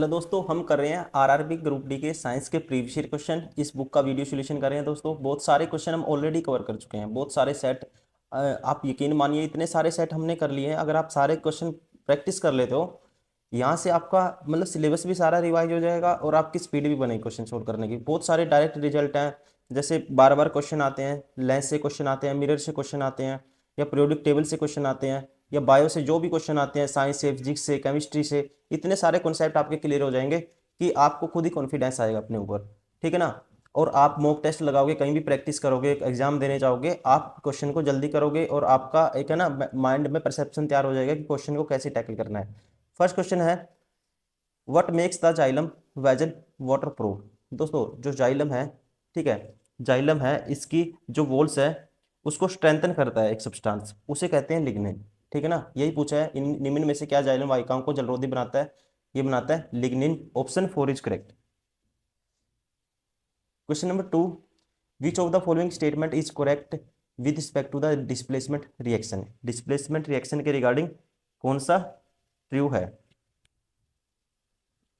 Hello दोस्तों, हम कर रहे हैं आरआरबी ग्रुप डी के साइंस के प्रीवियस ईयर क्वेश्चन। इस बुक का वीडियो सॉल्यूशन कर रहे हैं दोस्तों। बहुत सारे क्वेश्चन हम ऑलरेडी कवर कर चुके हैं, बहुत सारे सेट। आप यकीन मानिए इतने सारे सेट हमने कर लिए हैं। अगर आप सारे क्वेश्चन प्रैक्टिस कर लेते हो, यहाँ से आपका मतलब सिलेबस भी सारा रिवाइज हो जाएगा और आपकी स्पीड भी बनेगी क्वेश्चन सोल्व करने की। बहुत सारे डायरेक्ट रिजल्ट हैं, जैसे बार बार क्वेश्चन आते हैं, लेंस से क्वेश्चन आते हैं, मिरर से क्वेश्चन आते हैं, या पीरियोडिक टेबल से क्वेश्चन आते हैं, या बायो से जो भी क्वेश्चन आते हैं, साइंस से, फिजिक्स से, केमिस्ट्री से, इतने सारे कॉन्सेप्ट आपके क्लियर हो जाएंगे कि आपको खुद ही कॉन्फिडेंस आएगा अपने ऊपर। ठीक है ना। और आप मॉक टेस्ट लगाओगे, कहीं भी प्रैक्टिस करोगे, एग्जाम देने जाओगे, आप क्वेश्चन को जल्दी करोगे और आपका एक है ना माइंड में परसेप्शन तैयार हो जाएगा कि क्वेश्चन को कैसे टैकल करना है। फर्स्ट क्वेश्चन है, what makes the xylem vessel water proof. दोस्तों जो जाइलम है, ठीक है, जाइलम है, इसकी जो वॉल्स है उसको स्ट्रेंथन करता है एक सब्सटेंस, उसे कहते हैं लिग्निन। ठीक है ना। यही पूछा है, इन निम्न में से क्या जाइलम वाहिकाओं को जलरोधी बनाता है। ये बनाता है lignin. Option 4 is correct. Question number 2, which of the following statement is correct with respect to the displacement reaction. Displacement reaction के रिगार्डिंग कौन सा ट्रू है।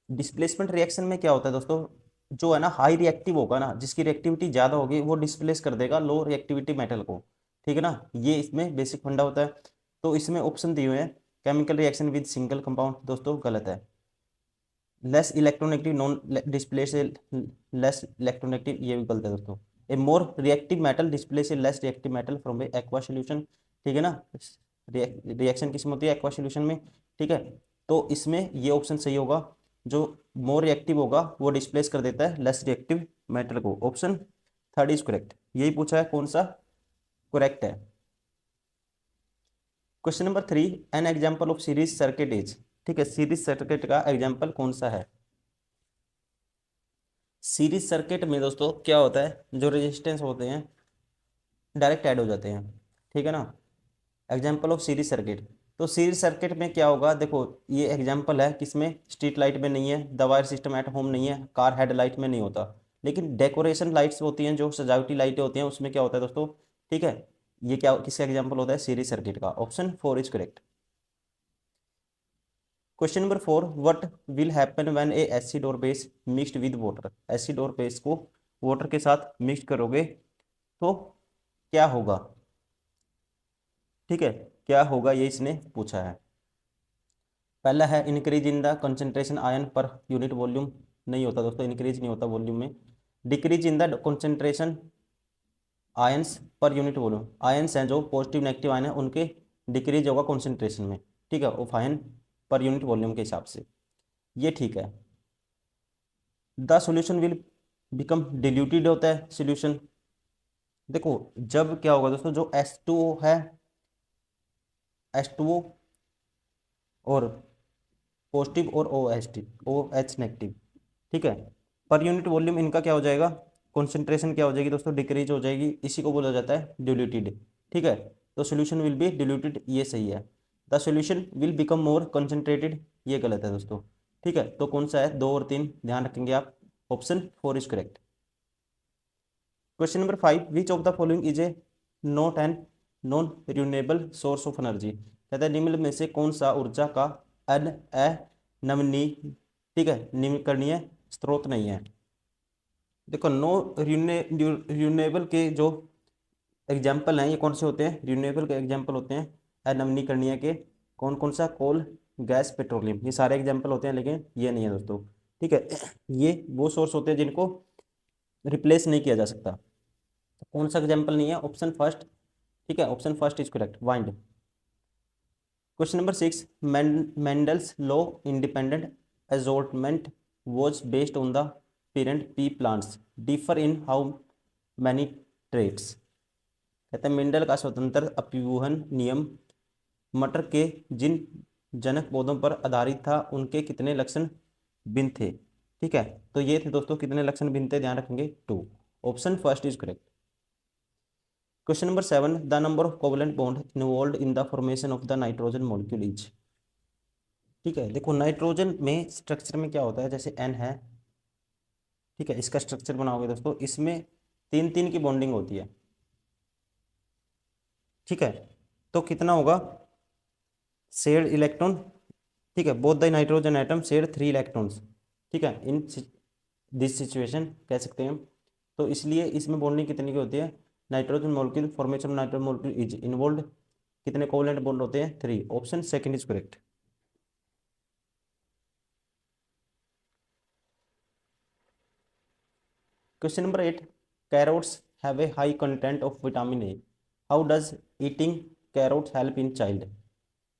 डिस्प्लेसमेंट रिएक्शन में क्या होता है दोस्तों, जो है ना हाई रिएक्टिव होगा ना, जिसकी रिएक्टिविटी ज्यादा होगी, वो डिस्प्लेस कर देगा लो रिएक्टिविटी मेटल को। ठीक है ना। ये इसमें बेसिक फंडा होता है। तो इसमें ऑप्शन दिए हुए हैं, chemical reaction with single compound, दोस्तों गलत है। लेस इलेक्ट्रोनेगेटिव नॉन डिस्प्ले से लेस इलेक्ट्रोनेगेटिव, ये भी गलत है दोस्तों। ए मोर रिएक्टिव मेटल डिस्प्ले से less reactive metal from A aqua solution. ठीक है ना। रिएक्शन किसमें होती है, एक्वा सॉल्यूशन में। ठीक है। तो इसमें ये ऑप्शन सही होगा, जो मोर रिएक्टिव होगा वो डिस्प्लेस कर देता है लेस रिएक्टिव मेटल को। Option 3 is correct. यही पूछा है, कौन सा करेक्ट है। Question number 3, an example of series circuit is. ठीक है, सीरीज सर्किट का एग्जाम्पल कौन सा है। सीरीज सर्किट में दोस्तों क्या होता है, जो रेजिस्टेंस होते हैं डायरेक्ट ऐड हो जाते हैं। ठीक है ना। एग्जाम्पल ऑफ सीरीज सर्किट, तो सीरीज सर्किट में क्या होगा, देखो ये एग्जाम्पल है किसमें, स्ट्रीट लाइट में नहीं है, the wire system at home नहीं है, कार हेड लाइट में नहीं होता, लेकिन डेकोरेशन लाइट्स होती हैं, जो सजावटी लाइटें होती हैं, उसमें क्या होता है दोस्तों। ठीक है। ये क्या किसका एग्जाम्पल होता है, सीरीज सर्किट का। Option 4 is correct. Question number 4, what will happen when a acid और base mixed with water. Acid और बेस को वाटर के साथ मिक्स करोगे तो क्या होगा। ठीक है, क्या होगा ये इसने पूछा है। पहला है increase in the concentration ion per unit volume. नहीं होता दोस्तों, इंक्रीज नहीं होता वॉल्यूम में। Decrease in the concentration ions per unit volume, ions हैं जो पॉजिटिव नेगेटिव आयन है, उनके डिक्रीज होगा कॉन्सेंट्रेशन में। ठीक है, of ion per unit volume के हिसाब से। ये ठीक है। The solution will become diluted होता है सॉल्यूशन। देखो जब क्या होगा दोस्तों, जो H2O है, H2O और पॉजिटिव और OH नेगेटिव। ठीक है, पर यूनिट वॉल्यूम इनका क्या हो जाएगा, कॉन्सेंट्रेशन क्या हो जाएगी दोस्तों, डिक्रीज हो जाएगी। इसी को बोला जाता है डिल्यूटेड। ठीक है, तो सॉल्यूशन विल बी डिल्यूटेड, ये सही है। The solution will become more concentrated, ये गलत है दोस्तों। ठीक है, तो कौन सा है, 2 और 3 ध्यान रखेंगे आप। Option 4 is correct. Question number 5, which of the following is a not and non renewable source of energy. कहता है निम्न में से कौन सा ऊर्जा का अन अनवनी, ठीक है, नवीकरणीय स्रोत नहीं है। देखो नो रिन्यूएबल के जो एग्जाम्पल हैं, ये कौन से होते हैं, रिन्यूएबल के एग्जाम्पल होते हैं अनवनीकरणीय के। कौन कौन सा, कोल, गैस, पेट्रोलियम, ये सारे एग्जाम्पल होते हैं, लेकिन ये नहीं है दोस्तों। ठीक है, ये वो सोर्स होते हैं जिनको रिप्लेस नहीं किया जा सकता। तो कौन सा एग्जाम्पल नहीं है, ऑप्शन फर्स्ट। ठीक है, option first is correct, wind. Question number 6, Mendel's law independent assortment was based on the parent pea plants differ in how many traits। कहते हैं मेंडल का स्वतंत्र अपव्यूहन नियम मटर के जिन जनक पौधों पर आधारित था, उनके कितने लक्षण भिन्न थे। ठीक है, तो ये थे दोस्तों, कितने लक्षण भिन्न थे, ध्यान रखेंगे 2। Option first is correct. Question number 7, the number of covalent bond involve in the formation of the nitrogen molecule is. ठीक है, देखो नाइट्रोजन में स्ट्रक्चर में क्या होता है, जैसे N है, ठीक है, इसका स्ट्रक्चर बनाओगे दोस्तों, इसमें 3 3 की बॉन्डिंग होती है। ठीक है, तो कितना होगा, शेयर्ड इलेक्ट्रॉन। ठीक है, both the nitrogen atom share 3 electrons. ठीक है, इन दिस सिचुएशन कह सकते हैं हम। तो इसलिए इसमें बॉन्डिंग कितनी की होती है, nitrogen molecule formation of nitrogen molecule is involve, कितने कोवलेंट बॉन्ड होते हैं, 3, option second is correct. Question number 8, carrots have a high content of vitamin A, how does eating carrots help in child.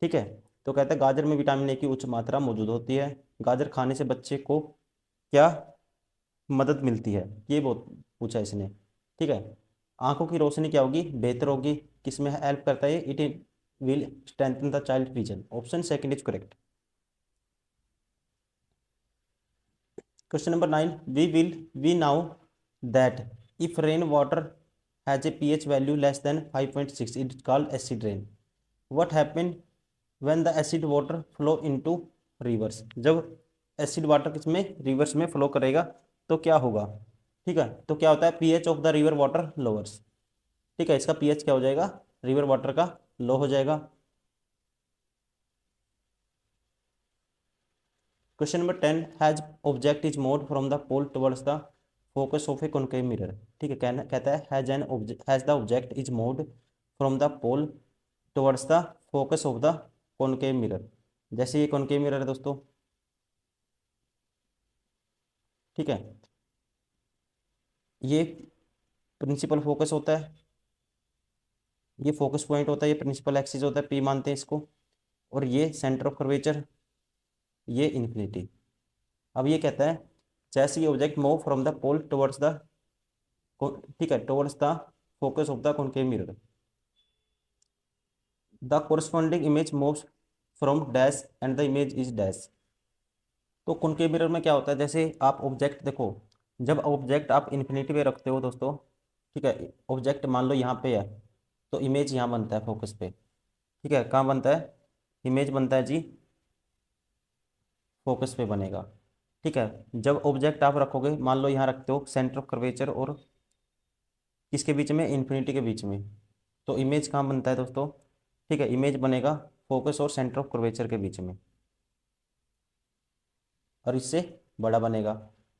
ठीक है, तो कहता है गाजर में विटामिन ए की उच्च मात्रा मौजूद होती है, गाजर खाने से बच्चे को क्या मदद मिलती है, ये बहुत पूछा है इसने। ठीक है, आंखों की रोशनी क्या होगी, बेहतर होगी, किसमें हेल्प करता है, it will strengthen the child vision, option second is correct. Question number 9, we know that if rain water has a pH value less than 5.6 it is called acid rain, what happen when the acid water flow into rivers, जब acid water किसमें, rivers में flow करेगा तो क्या होगा। ठीक है, तो क्या होता है, pH of the river water lowers. ठीक है, इसका pH क्या हो जाएगा, रिवर वाटर का लो हो जाएगा। Question number 10, has object is moved from the pole towards the focus of a concave mirror. ठीक है, कहता है has the object is moved from the pole towards the focus of the concave mirror, जैसे ये concave mirror है दोस्तों। ठीक है, ये प्रिंसिपल फोकस होता है, ये फोकस पॉइंट होता है, ये प्रिंसिपल एक्सिस होता है, पी मानते हैं इसको, और ये सेंटर ऑफ कर्वेचर, ये इन्फिनिटी। अब ये कहता है जैसे ये object move from the pole towards the, ठीक है, towards the focus of the concave mirror, the corresponding image moves from dash and the image is dash. तो कॉनकेव मिरर में क्या होता है, जैसे आप ऑब्जेक्ट देखो, जब ऑब्जेक्ट आप इन्फिनिटी पे रखते हो दोस्तों, ठीक है, ऑब्जेक्ट मान लो यहाँ पे है, तो इमेज यहाँ बनता है फोकस पे। ठीक है, कहाँ बनता है, इमेज बनता है जी, फोकस पे बनेगा। ठीक है, जब ऑब्जेक्ट आप रखोगे, मान लो यहाँ रखते हो सेंटर ऑफ कर्वेचर और किसके बीच में, इन्फिनिटी के बीच में, तो इमेज कहाँ बनता है दोस्तों, ठीक है, इमेज बनेगा फोकस और सेंटर ऑफ कर्वेचर के बीच में, और इससे बड़ा बनेगा।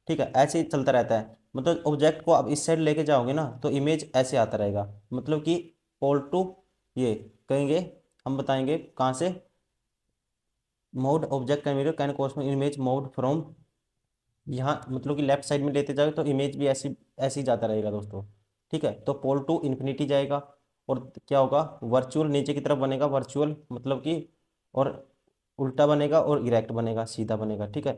ठीक है, ऐसे ही चलता रहता है, मतलब ऑब्जेक्ट को आप इस साइड लेके जाओगे ना तो इमेज ऐसे आता रहेगा, मतलब कि पोल टू, ये कहेंगे, हम बताएंगे कहाँ से, mode object can mirror can Cosmo image mode from, यहाँ मतलब कि लेफ्ट साइड में लेते जाओगे तो इमेज भी ऐसी ऐसे ही जाता रहेगा दोस्तों। ठीक है, तो पोल टू इन्फिनिटी जाएगा, और क्या होगा, वर्चुअल नीचे की तरफ बनेगा, वर्चुअल मतलब कि, और उल्टा बनेगा और इरेक्ट बनेगा, सीधा बनेगा। ठीक है,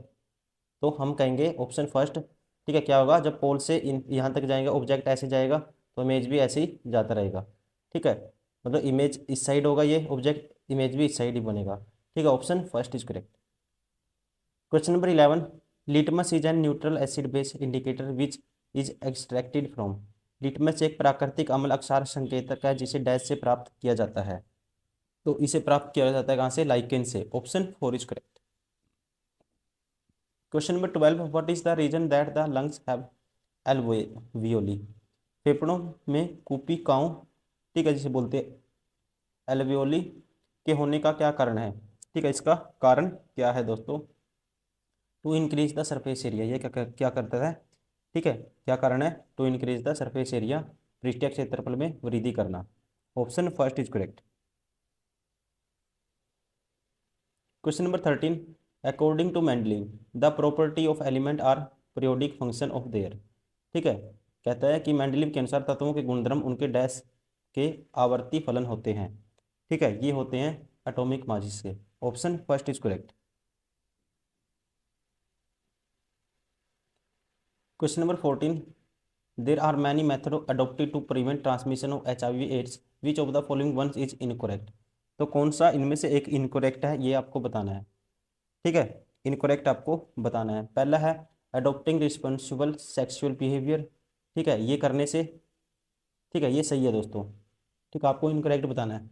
तो हम कहेंगे ऑप्शन फर्स्ट। ठीक है, क्या होगा, जब पोल से इन यहाँ तक जाएगा ऑब्जेक्ट ऐसे जाएगा तो इमेज भी ऐसे ही जाता रहेगा। ठीक है, मतलब इमेज इस साइड होगा, ये ऑब्जेक्ट इमेज भी इस साइड ही बनेगा। ठीक है, option first is correct. Question number 11, litmus is an neutral acid base indicator which is extracted from. Litmus एक प्राकृतिक अम्ल अक्षार संकेतक है जिसे डैश से प्राप्त किया जाता है, तो इसे प्राप्त किया जाता है कहाँ से, लाइकेन से, option four is correct. Question number 12, what is the reason that the lungs have alveoli. फेफड़ों में कूपिकाओं, ठीक है, जिसे बोलते हैं एल्वियोली के होने का क्या कारण है। ठीक है, इसका कारण क्या है दोस्तों, to increase the surface area, ये क्या करता है। ठीक है, क्या कारण है, to increase the surface area, पृष्ठीय क्षेत्रफल में वृद्धि करना, option first is correct. Question number 13, according to Mendeleev the property of element are periodic function of their. ठीक है, कहता है कि मेंडलीव के अनुसार तत्वों के गुणधर्म उनके डैश के आवर्ती फलन होते हैं। ठीक है, ये होते हैं एटॉमिक मासिस के, option first is correct. Question number 14, there are many method adopted to prevent transmission of HIV AIDS which of the following ones is incorrect. तो कौन सा इनमें से एक इनकोरेक्ट है, ये आपको बताना है। ठीक है, इनकोरेक्ट आपको बताना है। पहला है अडोप्टिंग रिस्पॉन्सिबल सेक्सुअल बिहेवियर, ठीक है, ये करने से, ठीक है, ये सही है दोस्तों। ठीक है, आपको इनकोरेक्ट बताना है।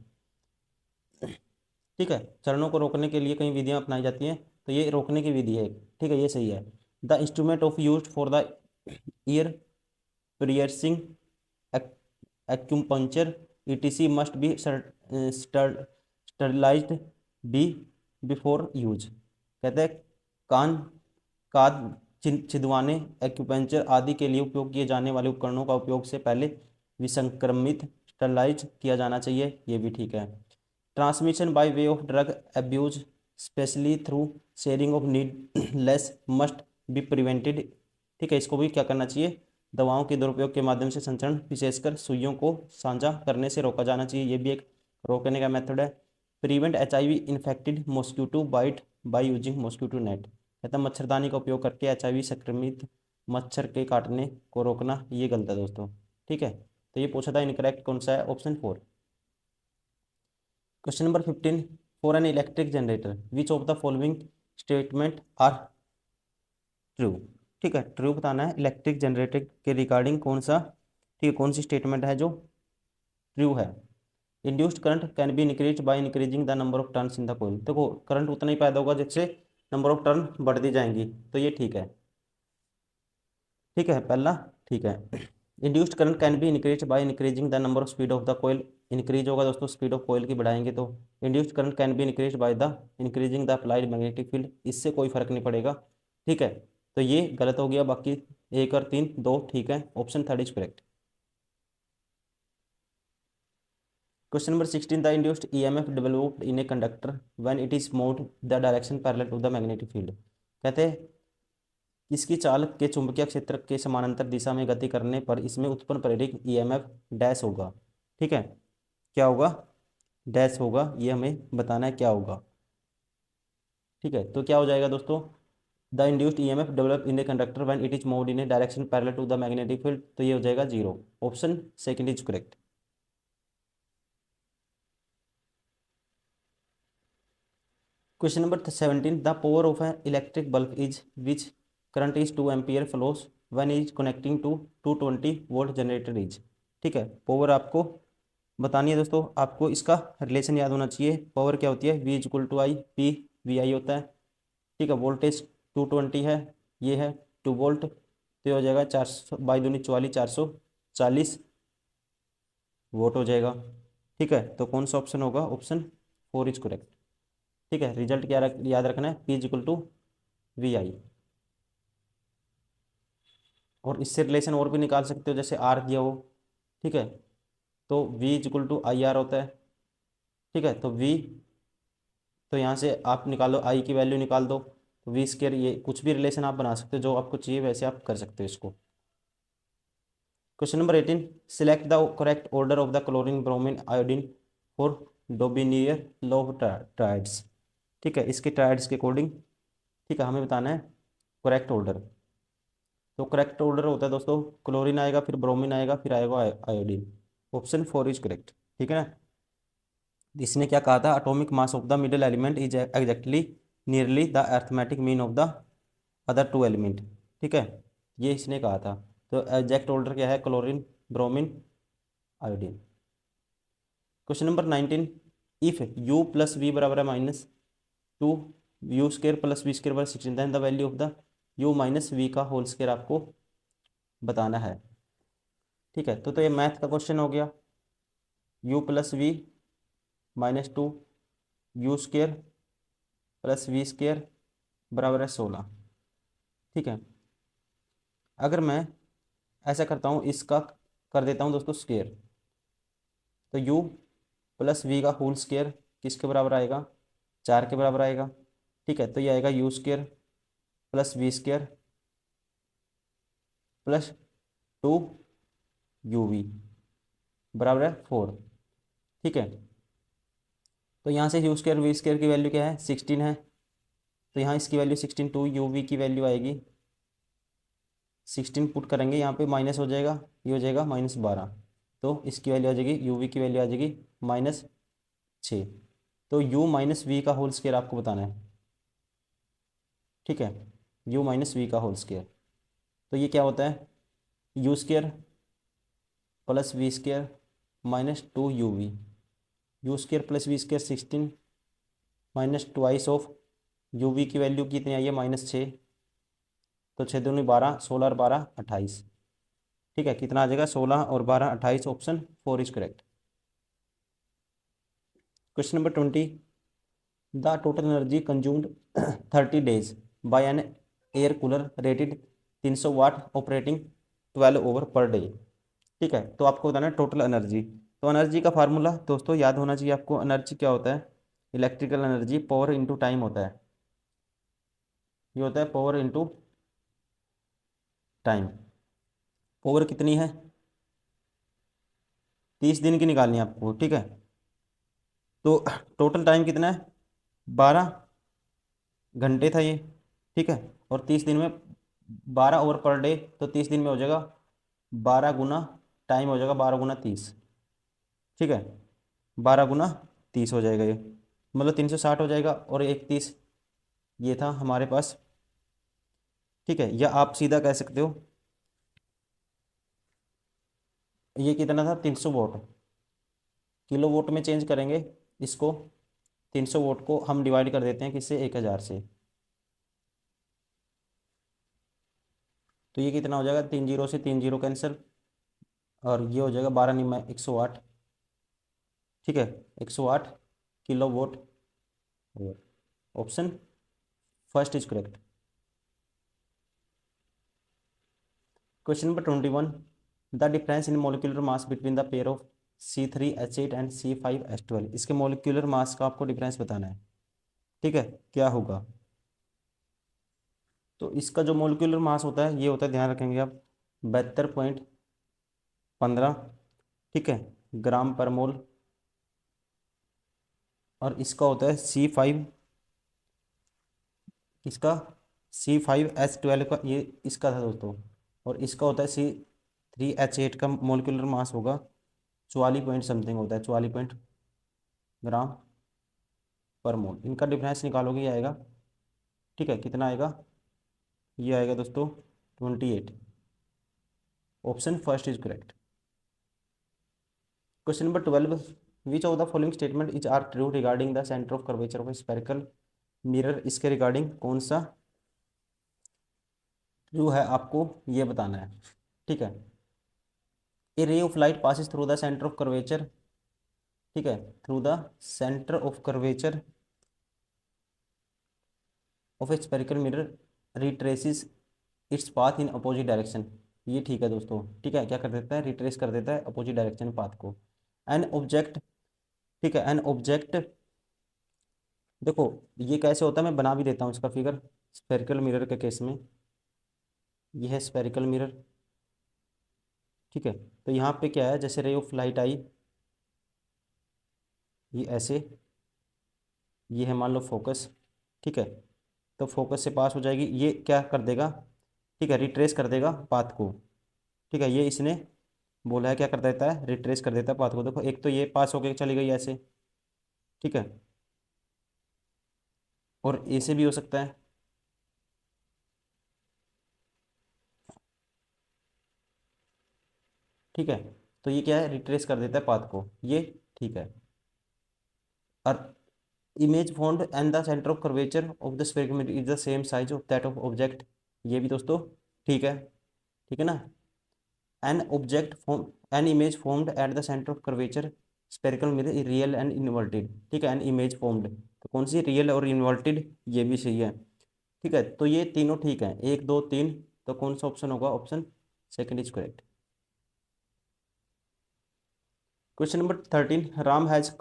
ठीक है, चरणों को रोकने के लिए कई विधियां अपनाई जाती हैं, तो ये रोकने की विधि है। ठीक है, ये सही है। The instrument of use for the ear piercing acupuncture ETC must be sterilised be before use. कहते हैं कान खाद छिदवाने, एक्यूपेंचर आदि के लिए उपयोग किए जाने वाले उपकरणों का उपयोग से पहले विसंक्रमित स्टरलाइज किया जाना चाहिए, ये भी ठीक है। Transmission by way of drug abuse specially through sharing of need less must be prevented, ठीक है, इसको भी क्या करना चाहिए, दवाओं के दुरुपयोग के माध्यम से संचरण विशेषकर सुइयों को साझा करने से रोका जाना चाहिए, ये भी एक रोकने का मेथड है। Prevent HIV infected mosquito bite by using mosquito net, कहता है मच्छरदानी का उपयोग करके HIV संक्रमित मच्छर के काटने को रोकना, ये गलत है दोस्तों, ठीक है। तो ये पूछा था, इनकरेक्ट कौन सा है, option 4। Question number 15, for an electric generator which of the following statement are true, ठीक है, ट्रू बताना है इलेक्ट्रिक जनरेटर के रिगार्डिंग कौन सा, ठीक है, कौन सी स्टेटमेंट है जो ट्रू है। Induced current can be increase by increasing the number of turns in the coil, देखो करंट उतना ही पैदा होगा जिससे नंबर ऑफ टर्न बढ़ती जाएंगी, तो ये ठीक है, ठीक है, पहला ठीक है। Induced current can be increase by increasing the number of speed of the coil, increase होगा दोस्तों स्पीड ऑफ कोयल की बढ़ाएंगे तो। Induced current can be increase by the increasing the applied magnetic field, इससे कोई फर्क नहीं पड़ेगा, ठीक है, तो ये गलत हो गया, बाकी 1 और 3 दो ठीक है, option 3 is correct. Question number 16, the induced EMF developed in a conductor when it is moved the direction parallel to the magnetic field, कहते हैं इसकी चाल के चुंबकीय क्षेत्र के समानांतर दिशा में गति करने पर इसमें उत्पन्न प्रेरित EMF डैश होगा, ठीक है, क्या होगा, डैश होगा, ये हमें बताना है क्या होगा, ठीक है। तो क्या हो जाएगा दोस्तों, the induced EMF develop in a conductor when it is moved in a direction parallel to the magnetic field, तो ये हो जाएगा 0, option 2 is correct. Question number 17, the power of an electric bulb is which current is 2 ampere flows when is connecting to 220 volt generator is, ठीक है, power आपको बतानी है दोस्तों, आपको इसका रिलेशन याद होना चाहिए, पावर क्या होती है, V equal to I, P VI होता है, ठीक है, वोल्टेज 220 है, ये है 2 वोल्ट, तो ये हो जाएगा 400 बाई दूनी 44 440 वोट हो जाएगा, ठीक है, तो कौन सा ऑप्शन होगा, ऑप्शन 4 इज करेक्ट, ठीक है। रिजल्ट क्या याद रखना है, P इक्वल टू VI, और इससे रिलेशन और भी निकाल सकते हो, जैसे R दिया हो, ठीक है, तो V इक्वल टू IR होता है, ठीक है, तो V, तो यहाँ से आप निकालो I की वैल्यू निकाल दो, तो V स्क्वायर, ये कुछ भी रिलेशन आप बना सकते हो, जो आपको चाहिए वैसे आप कर सकते हो इसको। Question number 18, select the correct order of the chlorine bromine iodine for Dobereiner law of triads, ठीक है, इसके ट्राइड्स के अकॉर्डिंग, ठीक है, हमें बताना है करेक्ट ऑर्डर। तो करेक्ट ऑर्डर होता है दोस्तों, क्लोरीन आएगा, फिर ब्रोमीन आएगा, फिर आएगा आयोडीन, ऑप्शन 4 इज करेक्ट, ठीक है ना। इसने क्या कहा था, atomic mass of the middle element is exactly nearly the arithmetic mean of the other 2 element, ठीक है, ये इसने कहा था। तो एग्जैक्ट ऑर्डर क्या है, chlorine bromine iodine. Question number 19, if U plus V बराबर है -2 U square plus V square बराबर 16, then the value of the U minus V का होल स्क्र आपको बताना है, ठीक है, तो ये मैथ का क्वेश्चन हो गया, U plus V -2 U square plus V square बराबर है 16, ठीक है। अगर मैं ऐसा करता हूँ, इसका कर देता हूँ दोस्तों स्क्र, तो U प्लस V का होल स्क्र किसके बराबर आएगा, 4 के बराबर आएगा, ठीक है, तो ये आएगा U square plus V square plus 2UV बराबर है 4, ठीक है। तो यहाँ से U स्क्र V स्क्र की वैल्यू क्या है, 16 है, तो यहाँ इसकी वैल्यू 16, 2UV की वैल्यू आएगी 16, पुट करेंगे यहाँ पे माइनस हो जाएगा, ये हो जाएगा -12, तो इसकी वैल्यू आ जाएगी, UV की वैल्यू आ जाएगी -6, तो U माइनस V का होल स्क्वायर आपको बताना है, ठीक है, U माइनस V का होल स्क्वायर, तो ये क्या होता है, U square plus V square -2UV, U square plus V square 16 minus twice of UV की वैल्यू कितनी आई है, -6, तो 6 दूनी 12, 16 और 12 28, ठीक है, कितना आ जाएगा, 16 और 12 28, option 4 is correct. Question number 20, the total energy consumed 30 days by an air cooler rated 300 watt operating 12 hour per day. ठीक है, तो आपको बताना है टोटल एनर्जी। तो एनर्जी का फार्मूला दोस्तों याद होना चाहिए आपको। एनर्जी क्या होता है? Electrical energy power into time होता है। ये होता है पावर इंटू टाइम। पावर कितनी है? 30 दिन की निकालनी है आपको। ठीक है, तो टोटल टाइम कितना है? 12 घंटे था ये। ठीक है, और 30 दिन में 12 ओवर पर डे, तो 30 दिन में हो जाएगा 12 गुना टाइम हो जाएगा, 12 गुना 30। ठीक है, 12 गुना 30 हो जाएगा ये, मतलब 360 हो जाएगा, और एक 30 ये था हमारे पास। ठीक है, या आप सीधा कह सकते हो ये कितना था? 300 वोट। किलो वोट में चेंज करेंगे इसको। 300 वोट को हम डिवाइड कर देते हैं किससे? 1000 से। तो ये कितना हो जाएगा? 3 जीरो से 3 जीरो कैंसिल, और ये हो जाएगा 12 × 9 = 108। ठीक है, 108 kilo vote. Option first is correct. Question number 21, the difference in molecular mass between the pair of C3H8 and C5H12। इसके मोलिकुलर मास का आपको डिफरेंस बताना है। ठीक है, क्या होगा? तो इसका जो मोलिकुलर मास होता है ये होता है, ध्यान रखेंगे आप, 72.15। ठीक है, ग्राम पर मोल। और इसका होता है C5, इसका C5H12 का, ये इसका था दोस्तों। और इसका होता है C3H8 का मोलिकुलर मास होगा 44 पॉइंट समथिंग होता है, 44 ग्राम पर मोल। इनका डिफरेंस निकालोगे ये आएगा। ठीक है, कितना आएगा? ये आएगा दोस्तों 28। Option first is correct. Question number 12, which of the following statement is are true regarding the centre of curvature of spherical mirror. इसके रिगार्डिंग कौन सा ट्रू है आपको ये बताना है। ठीक है, a ray of light passes through the centre of curvature. ठीक है, through the centre of curvature of a spherical mirror retraces its path in opposite direction. ये ठीक है दोस्तों। ठीक है, क्या कर देता है? रिट्रेस कर देता है अपोजिट डायरेक्शन पाथ को। एन ऑब्जेक्ट, ठीक है, एन ऑब्जेक्ट, देखो ये कैसे होता है मैं बना भी देता हूँ इसका फिगर। स्फेरिकल मिरर के केस में ये है स्फेरिकल मिरर। ठीक है, तो यहाँ पे क्या है, जैसे रे ऑफ लाइट आई, ये ऐसे, ये है मान लो फोकस। ठीक है, तो फोकस से पास हो जाएगी, ये क्या कर देगा? ठीक है, रिट्रेस कर देगा पाथ को। ठीक है, ये इसने बोला है क्या कर देता है? रिट्रेस कर देता है पाथ को। देखो एक तो ये पास होके चली गई ऐसे। ठीक है, और ऐसे भी हो सकता है। ठीक है, तो ये क्या है? रिट्रेस कर देता है पाथ को ये। ठीक है, और image formed and the centre of curvature of the spherical is the same size of that of object. ये भी दोस्तों ठीक है। ठीक है ना, an object form, an image formed at the centre of curvature spherical mirror real and inverted. ठीक है, एन इमेज फॉर्म्ड, तो कौन सी? रियल और इन्वर्टेड, ये भी सही है। ठीक है, तो ये तीनों ठीक है, 1 2 3। तो कौन सा ऑप्शन होगा? Option second is correct. Question number 13, Ram has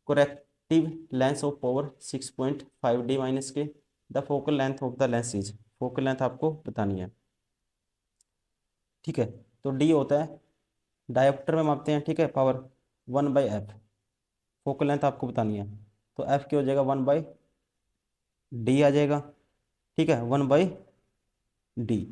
corrective length of power 6.5 d minus के, the focal length of the lens is. Focal length आपको बतानी है। ठीक है, तो डी होता है, डायोप्टर में मापते हैं। ठीक है, पावर 1/f। फोकल लेंथ आपको बतानी है, तो एफ क्या हो जाएगा? 1/d आ जाएगा। ठीक है, 1/d,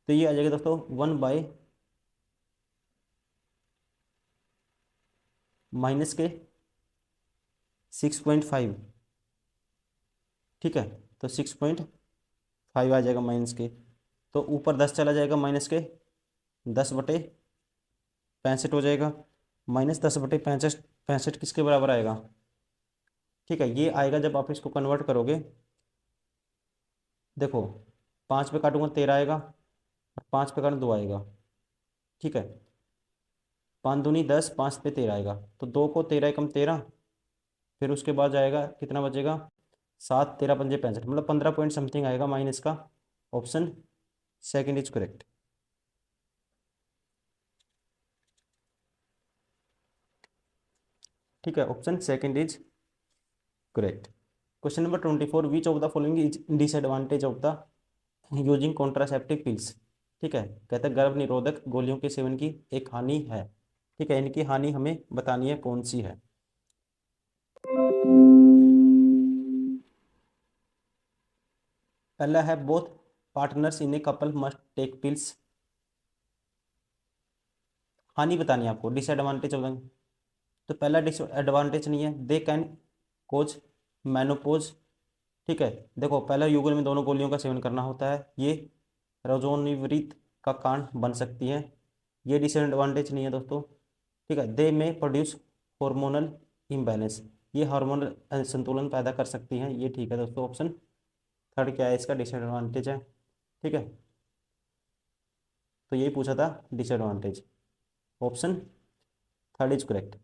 तो ये आ जाएगा दोस्तों 1/-6.5। ठीक है, तो 6.5 आ जाएगा माइनस के, तो ऊपर 10 चला जाएगा, माइनस के 10/65 हो जाएगा। -10/65, 65 किसके बराबर आएगा? ठीक है, ये आएगा जब आप इसको कन्वर्ट करोगे। देखो 5 पे काटूंगा 13 आएगा, और 5 पे काटूँ 2 आएगा। ठीक है, 5 दूनी 10, 5 पे 13 आएगा, तो 2 को 13 एकम 13, फिर उसके बाद जाएगा कितना बचेगा? 7 13 पंजे 65, मतलब 15 पॉइंट समथिंग आएगा माइनस का। Option second is correct. ठीक है, option second is correct. Question number 24, which of the following is disadvantage of the using contraceptive pills. ठीक है, कहते हैं गर्भ निरोधक गोलियों के सेवन की एक हानि है। ठीक है, इनकी हानि हमें बतानी है कौन सी है। पहला है both partners in a couple must take pills. हानि बतानी है आपको, डिसएडवांटेज ऑफ द, तो पहला डिसएडवांटेज नहीं है, दे कैन कोज मेनोपोज। ठीक है, देखो पहला युगल में दोनों गोलियों का सेवन करना होता है, ये रजोनिवृत्त का कारण बन सकती है, ये डिसएडवांटेज नहीं है दोस्तों। ठीक है, दे में प्रोड्यूस हार्मोनल इम्बैलेंस, ये हार्मोनल संतुलन पैदा कर सकती हैं, ये ठीक है दोस्तों। ऑप्शन थर्ड क्या है इसका, डिसएडवांटेज है। ठीक है, तो यही पूछा था disadvantage, option third is correct.